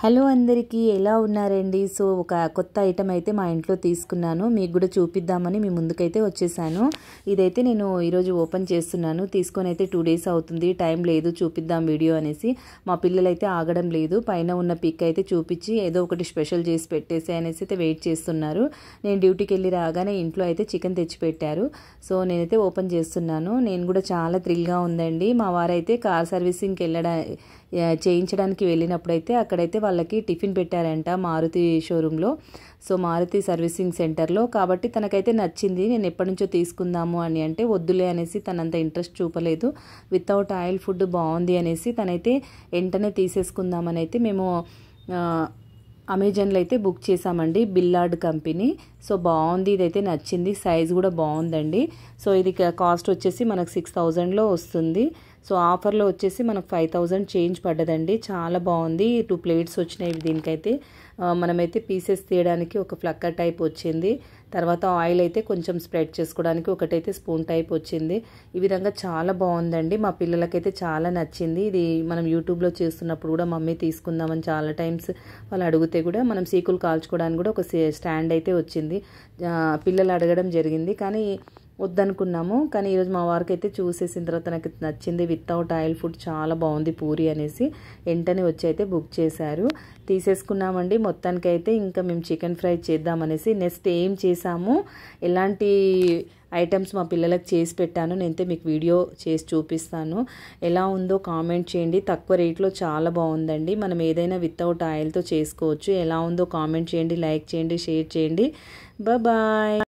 Hello అందరికీ ఎలా ఉన్నారండి? సో ఒక కొత్త ఐటమ్ అయితే మా ఇంట్లో తీసుకున్నాను. మీకు కూడా చూపిద్దామని మీ ముందుకైతే వచ్చేసాను. ఇదైతే నేను ఈరోజు ఓపెన్ చేస్తున్నాను. తీసుకొని అయితే 2 డేస్ అవుతుంది. టైం లేదు చూపిద్దాం వీడియో అనేసి. మా పిల్లలైతే ఆగడం లేదు. పైన ఉన్న పిక్ అయితే చూపించి ఏదో ఒకటి స్పెషల్ చేసి పెట్టేసి అనేసి అయితే వెయిట్ చేస్తున్నారు. నేను డ్యూటీకి వెళ్ళి రాగానే ఇంట్లో అయితే చికెన్ తెచ్చి పెట్టారు. సో నేనైతే ఓపెన్ చేస్తున్నాను. నేను కూడా చాలా థ్రిల్గా ఉందండి. మా వారైతే కార్ సర్వీసింగ్కి చేయించడానికి వెళ్ళినప్పుడైతే అక్కడైతే వాళ్ళకి టిఫిన్ పెట్టారంట మారుతి షోరూంలో. సో మారుతి సర్వీసింగ్ సెంటర్లో. కాబట్టి తనకైతే నచ్చింది. నేను ఎప్పటి నుంచో తీసుకుందాము అని అంటే వద్దులే అనేసి తనంత ఇంట్రెస్ట్ చూపలేదు. వితౌట్ ఆయిల్ ఫుడ్ బాగుంది అనేసి తనైతే వెంటనే తీసేసుకుందామని అయితే మేము అమెజాన్లో అయితే బుక్ చేసామండి. బిల్లార్డ్ కంపెనీ. సో బాగుంది, ఇదైతే నచ్చింది. సైజ్ కూడా బాగుందండి. సో ఇది కాస్ట్ వచ్చేసి మనకు 6000లో వస్తుంది. సో ఆఫర్లో వచ్చేసి మనకు 5000 చేంజ్ పడ్డదండి. చాలా బాగుంది. 2 ప్లేట్స్ వచ్చినాయి దీనికైతే. మనమైతే పీసెస్ తీయడానికి ఒక ఫ్లక్కర్ టైప్ వచ్చింది. తర్వాత ఆయిల్ అయితే కొంచెం స్ప్రెడ్ చేసుకోవడానికి ఒకటైతే స్పూన్ టైప్ వచ్చింది. ఈ విధంగా చాలా బాగుందండి. మా పిల్లలకైతే చాలా నచ్చింది. ఇది మనం యూట్యూబ్లో చేస్తున్నప్పుడు కూడా మమ్మీ తీసుకుందామని చాలా టైమ్స్ వాళ్ళు అడిగితే కూడా మనం సీకులు కాల్చుకోవడానికి కూడా ఒక స్టాండ్ అయితే వచ్చింది. పిల్లలు అడగడం జరిగింది కానీ వద్దనుకున్నాము. కానీ ఈరోజు మా వారికి అయితే చూసేసిన తర్వాత నాకు నచ్చింది. వితౌట్ ఆయిల్ ఫుడ్ చాలా బాగుంది పూరి అనేసి వెంటనే వచ్చి అయితే బుక్ చేశారు. తీసేసుకున్నామండి. మొత్తానికి అయితే ఇంకా మేము చికెన్ ఫ్రై చేద్దామనేసి నెక్స్ట్ ఏం చేసాము, ఎలాంటి ఐటమ్స్ మా పిల్లలకు చేసి పెట్టాను నేనైతే మీకు వీడియో చేసి చూపిస్తాను. ఎలా ఉందో కామెంట్ చేయండి. తక్కువ రేట్లో చాలా బాగుందండి. మనం ఏదైనా వితౌట్ ఆయిల్తో చేసుకోవచ్చు. ఎలా ఉందో కామెంట్ చేయండి, లైక్ చేయండి, షేర్ చేయండి. బాయ్.